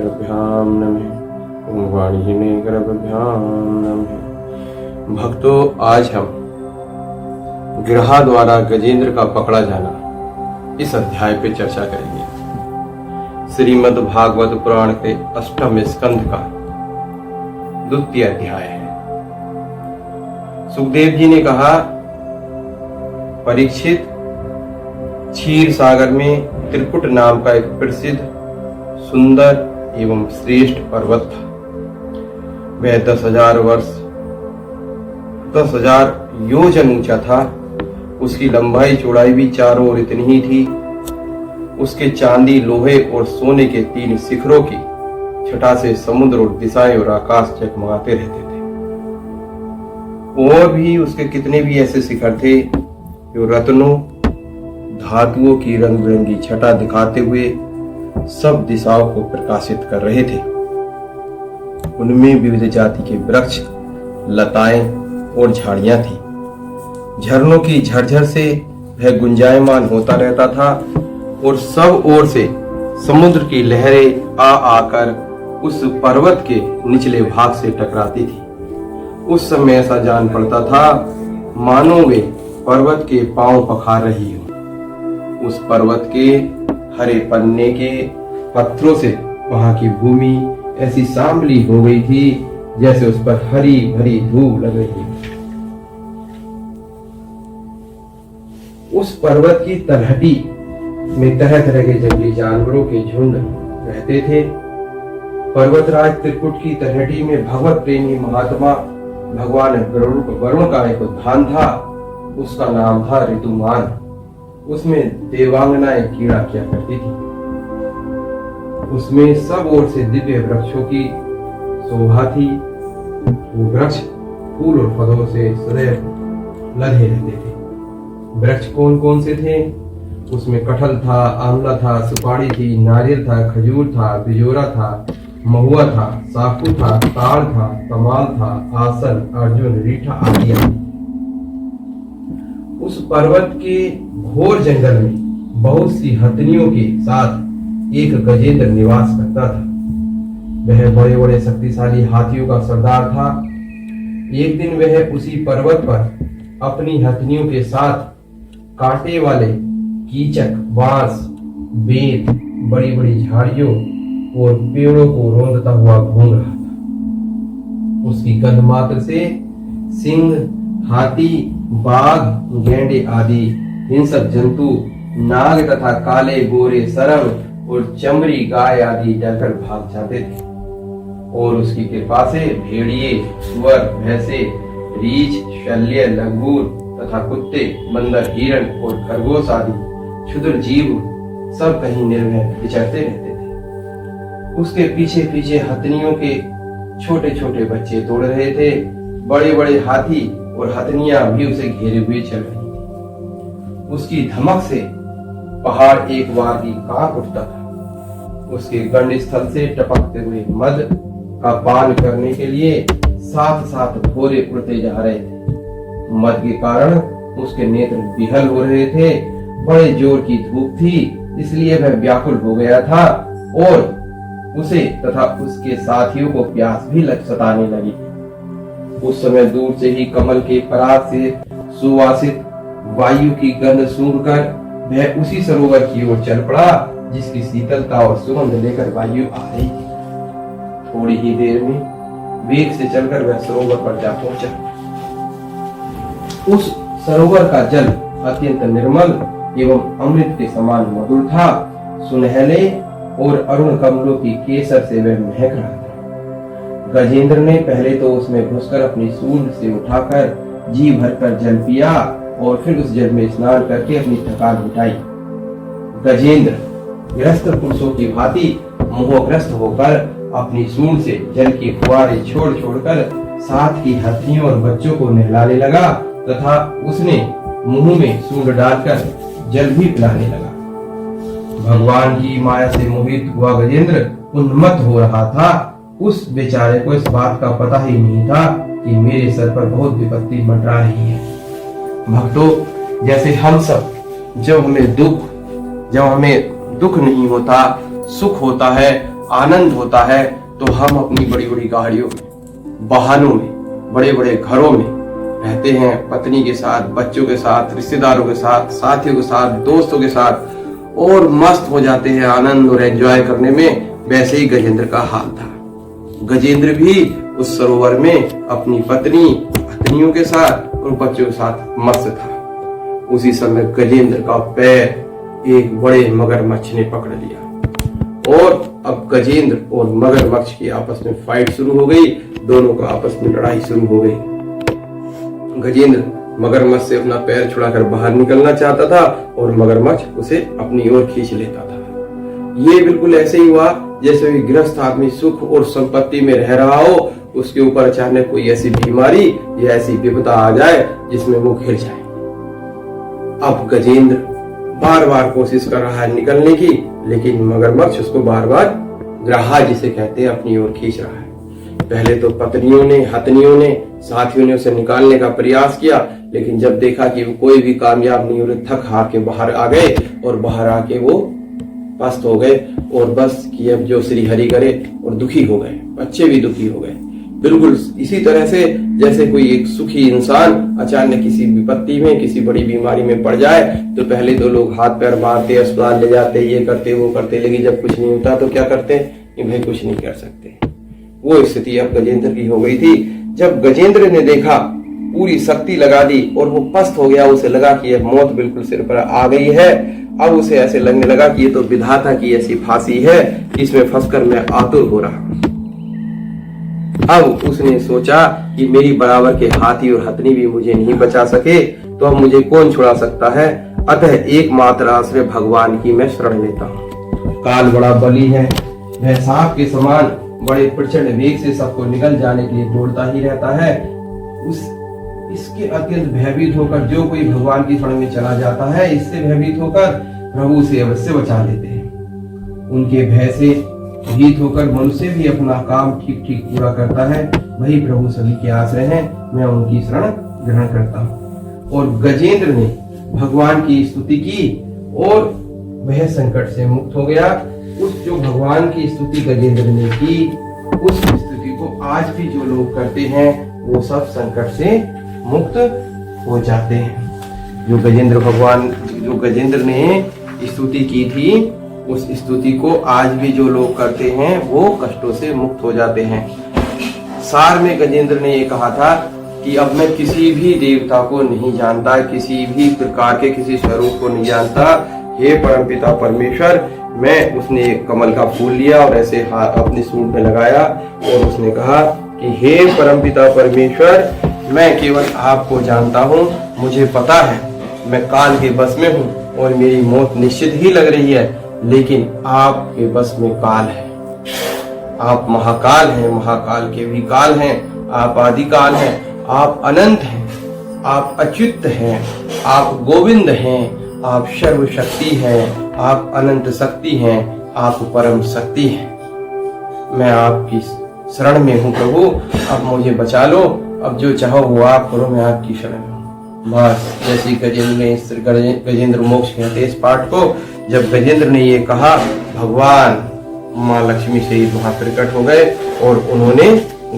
नेत्रभ्यां नमः। ओम वाणी गर्भभ्यां नमः। भक्तों, आज हम गिरहा द्वारा गजेंद्र का पकड़ा जाना इस अध्याय पे चर्चा करेंगे। श्रीमद् भागवत पुराण के 8वें स्कंध का 2वां अध्याय है। सुखदेव जी ने कहा, परीक्षित, क्षीर सागर में त्रिकुट नाम का एक प्रसिद्ध, सुंदर एवं श्रेष्ठ पर्वत था। वह 10,000 योजन ऊंचा था। उसकी लंबाई चौड़ाई भी चारों ओर इतनी ही थी। उसके चांदी, लोहे और सोने के 3 शिखरों की छटा से समुद्र और दिशाएं और आकाश जगमगाते रहते थे। और भी उसके कितने भी ऐसे शिखर थे जो रत्नों, धातुओं की रंग बिरंगी छटा दिखाते हुए सब दिशाओं को प्रकाशित कर रहे थे। उनमें विविध जाति के वृक्ष, लताएं और झाड़ियां थी। झरनों की झरझर से वह गुंजायमान होता रहता था और सब ओर से समुद्र की लहरें आ आकर उस पर्वत के निचले भाग से टकराती थी। उस समय ऐसा जान पड़ता था मानो वे पर्वत के पांव पखार रही हो। उस पर्वत के हरे पन्ने के पत्थरों से वहां की भूमि ऐसी सांवली हो गई थी जैसे उस पर हरी भरी धूप लग रही है। उस पर्वत की तलहटी में तरह तरह के जंगली जानवरों के झुंड रहते थे। पर्वतराज त्रिकुट की तलहटी में भगवत प्रेमी महात्मा भगवान वरुण का एक उद्यान था। उसका नाम था ऋतुमान। उसमें देवांगनाएं कीड़ा किया करती थी। उसमें सब ओर से दिव्य वृक्षों की शोभा थी। वो वृक्ष फूल और फलों से सदैव लदे रहते थे। वृक्ष कौन कौन से थे? उसमें कटहल था, आंवला था, सुपारी थी, नारियल था, खजूर था, बिजोरा था, महुआ था, साखू था, ताड़ था, कमाल था, आसन, अर्जुन, रीठा आदि। उस पर्वत के घोर जंगल में बहुत सी हथनियों के साथ एक गजेंद्र निवास करता था। वह बड़े बड़े शक्तिशाली हाथियों का सरदार था। एक दिन वह उसी पर्वत पर अपनी हथनियों के साथ कांटे वाले कीचक, बांस, बेर, बड़ी बड़ी झाड़ियों और पेड़ों को रौंदता हुआ घूम रहा था। उसकी गंध मात्र से सिंह, हाथी, बाघ, गैंडे आदि हिंसक जंतु, नाग तथा काले गोरे सरंग और चमड़ी गाय आदि डरकर भाग जाते थे। और उसकी कृपा से भेड़िए, सुअर, भैंसे, रीछ, शल्य, लंगूर तथा कुत्ते, बंदर, हिरण और खरगोश आदि क्षुद्र जीव सब कहीं निर्भय विचरते रहते थे। उसके पीछे पीछे हथनियों के छोटे छोटे बच्चे दौड़ रहे थे। बड़े बड़े हाथी और हथनियां भी उसे घेरे हुए चल रही थी। उसकी धमक से पहाड़ एक बार की कांप उठता था। उसके गंड स्थल से टपकते हुए मद का पान करने के लिए साथ साथ भोरे उड़ते जा रहे थे। मद के कारण उसके नेत्र विहल हो रहे थे। बड़े जोर की धूप थी, इसलिए वह व्याकुल हो गया था और उसे तथा उसके साथियों को प्यास भी सताने लगी। उस समय दूर से ही कमल के पराग से सुवासित वायु की गंध सूंघकर वह उसी सरोवर की ओर चल पड़ा जिसकी शीतलता और सुगंध लेकर वायु आ रही थी। थोड़ी ही देर में वेग से चलकर वह सरोवर पर जा पहुंचा। उस सरोवर का जल अत्यंत निर्मल एवं अमृत के समान मधुर था। सुनहले और अरुण कमलों की केसर से वह महक रहा था। गजेंद्र ने पहले तो उसमें घुसकर अपनी सूंड से उठाकर जी भरकर जल पिया और फिर उस जल में स्नान करके अपनी थकान मिटाई। गजेंद्र ग्रस्त पुरुषों की भांति मोहग्रस्त होकर अपनी सूंड से जल की फुहारे छोड़ छोड़कर साथ ही हथियों और बच्चों को नहलाने लगा तथा उसने मुंह में सूंड डालकर जल भी पिलाने लगा। भगवान की माया से मोहित हुआ गजेंद्र उन्मत्त हो रहा था। उस बेचारे को इस बात का पता ही नहीं था कि मेरे सर पर बहुत विपत्ति मंडरा रही है। भक्तों, जैसे हम सब जब हमें दुख नहीं होता, सुख होता है आनंद होता है तो हम अपनी बड़ी बड़ी गाड़ियों में, वाहनों में, बड़े बड़े घरों में रहते हैं, पत्नी के साथ, बच्चों के साथ, रिश्तेदारों के साथ, साथियों के साथ, दोस्तों के साथ, और मस्त हो जाते हैं आनंद और एंजॉय करने में। वैसे ही गजेंद्र का हाल था। गजेंद्र भी उस सरोवर में अपनी पत्नी, पत्नियों के साथ और बच्चों के साथ मस्त था। उसी समय गजेंद्र का पैर एक बड़े मगरमच्छ ने पकड़ लिया और अब गजेंद्र और मगरमच्छ की आपस में फाइट शुरू हो गई। दोनों का आपस में लड़ाई शुरू हो गई। गजेंद्र मगरमच्छ से अपना पैर छुड़ाकर बाहर निकलना चाहता था और मगरमच्छ उसे अपनी ओर खींच लेता था। ये बिल्कुल ऐसे ही हुआ जैसे भी गृहस्थ आदमी सुख और संपत्ति में रह रहा हो, उसके ऊपर अचानक कोई ऐसी बीमारी या ऐसी विपदा आ जाए जिसमें वो घिर जाए। अब गजेंद्र बार बार कोशिश कर रहा है निकलने की, लेकिन मगरमच्छ उसको बार बार ग्राहा जिसे कहते हैं अपनी ओर खींच रहा है। पहले तो पत्नियों ने, हथनियों ने, साथियों ने उसे निकालने का प्रयास किया, लेकिन जब देखा कि वो कोई भी कामयाब नहीं हो रहे, थक हार के बाहर आ गए और बाहर आके वो पस्त हो गए और बस कि अब जो श्री हरि करे, और दुखी हो गए। बच्चे भी दुखी हो गए। बिल्कुल इसी तरह से जैसे कोई एक सुखी इंसान अचानक किसी विपत्ति में, किसी बड़ी बीमारी में पड़ जाए तो पहले तो लोग हाथ पैर मारते, अस्पताल ले जाते, ये करते वो करते, लेकिन जब कुछ नहीं होता तो क्या करते कि भाई कुछ नहीं कर सकते। वो स्थिति अब गजेंद्र की हो गई थी। जब गजेंद्र ने देखा, पूरी शक्ति लगा दी और वो पस्त हो गया, उसे लगा कि यह मौत बिल्कुल सिर पर आ गई है। अब उसे ऐसे लगने लगा कि ये तो विधाता की ऐसी फांसी है, इसमें फंसकर मैं आतुर हो रहा हूं। अब उसने सोचा कि मेरी बराबर के हाथी और हथनी भी मुझे नहीं बचा सके, तो अब मुझे कौन छुड़ा सकता है। अतः एकमात्र आश्रय भगवान की मैं शरण लेता हूँ। काल बड़ा बली है, वह सांप के समान बड़े प्रचंड वेग से सबको निकल जाने के लिए दौड़ता ही रहता है। इसके अत्यंत भयभीत होकर जो कोई भगवान की शरण में चला जाता है, इससे भयभीत होकर प्रभु से अवश्य बचा लेते हैं। उनके भय से भीत होकर मनुष्य भी अपना काम ठीक ठीक पूरा करता है। वही प्रभु सभी के आश्रय हैं, मैं उनकी शरण ग्रहण करता हूँ। और गजेंद्र ने भगवान की स्तुति की और वह संकट से मुक्त हो गया। उस जो भगवान की स्तुति गजेंद्र ने की, उस स्तुति को आज भी जो लोग करते हैं वो सब संकट से मुक्त हो जाते हैं। जो गजेंद्र ने स्तुति की थी, उस स्तुति को आज भी जो लोग करते हैं वो कष्टों से मुक्त हो जाते हैं। सार में गजेंद्र ने ये कहा था कि अब मैं किसी भी देवता को नहीं जानता, किसी भी प्रकार के किसी स्वरूप को नहीं जानता। हे परमपिता परमेश्वर, मैं उसने एक कमल का फूल लिया और ऐसे अपने सूंड में लगाया और उसने कहा कि हे परमपिता परमेश्वर, मैं केवल आपको जानता हूँ। मुझे पता है मैं काल के बस में हूँ और मेरी मौत निश्चित ही लग रही है, लेकिन आपके बस में काल है। आप महाकाल हैं, महाकाल के भी काल हैं, आप आदिकाल हैं, आप अनंत हैं, आप अच्युत हैं, आप गोविंद हैं, आप सर्वशक्ति हैं, आप अनंत शक्ति हैं, आप परम शक्ति हैं। मैं आपकी शरण में हूँ प्रभु, अब मुझे बचा लो, अब जो चाहो वो आप करो, मैं आपकी शरण में हूँ। बस जैसे गजेंद्र मोक्ष कहते हैं इस पाठ को। जब गजेंद्र ने ये कहा, भगवान माँ लक्ष्मी से ही वहां प्रकट हो गए और उन्होंने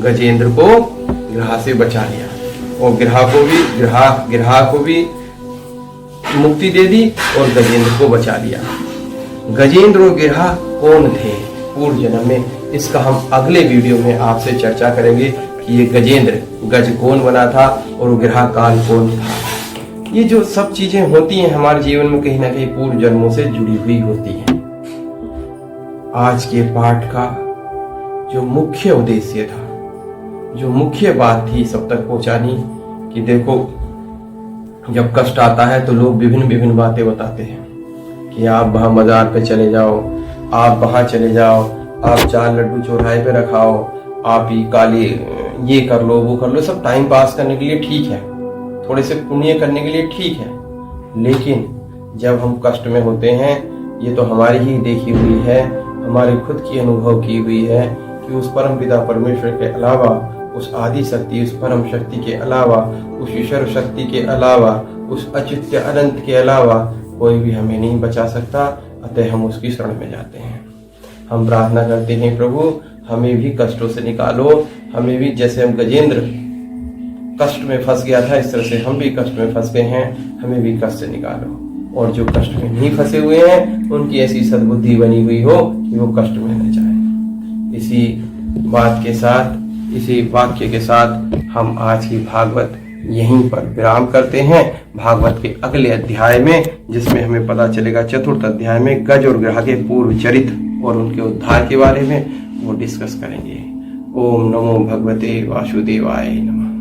गजेंद्र को ग्रह से बचा लिया और ग्रह को भी मुक्ति दे दी और गजेंद्र को बचा लिया। गजेंद्र और ग्रह कौन थे पूर्व जन्म में, इसका हम अगले वीडियो में आपसे चर्चा करेंगे कि ये गजेंद्र गज कौन बना था और ग्रह काल कौन था। ये जो सब चीजें होती हैं हमारे जीवन में कहीं ना कहीं पूर्व जन्मों से जुड़ी हुई होती हैं। आज के पाठ का जो मुख्य उद्देश्य था, जो मुख्य बात थी सब तक पहुंचानी, कि देखो जब कष्ट आता है तो लोग विभिन्न बातें बताते हैं कि आप वहां बाजार पे चले जाओ, आप वहां चले जाओ, आप 4 लड्डू चौराहे पे रखाओ, आप ये कर लो वो कर लो। सब टाइम पास करने के लिए ठीक है, थोड़े से पुण्य करने के लिए ठीक है, लेकिन जब हम कष्ट में होते हैं, ये तो हमारी ही देखी हुई है, हमारी खुद की अनुभव की हुई है कि उस परम पिता परमेश्वर के अलावा, उस आदि शक्ति, उस परम शक्ति के अलावा, उस ईश्वर शक्ति के अलावा, उस अच्युत के अनंत के अलावा कोई भी हमें नहीं बचा सकता। अतः हम उसकी शरण में जाते हैं। हम प्रार्थना करते हैं प्रभु हमें भी कष्टों से निकालो, हमें भी जैसे हम गजेंद्र कष्ट में फंस गया था इस तरह से हम भी कष्ट में फंस गए हैं, हमें भी कष्ट से निकालो। और जो कष्ट में नहीं फंसे हुए हैं उनकी ऐसी सद्बुद्धि बनी हुई हो कि वो कष्ट में न जाए। इसी बात के साथ, इसी वाक्य के साथ हम आज की भागवत यहीं पर विराम करते हैं। भागवत के अगले अध्याय में, जिसमें हमें पता चलेगा चतुर्थ अध्याय में गज और ग्रह के पूर्व चरित्र और उनके उद्धार के बारे में वो डिस्कस करेंगे। ओम नमो भगवते वासुदेवाय नमः।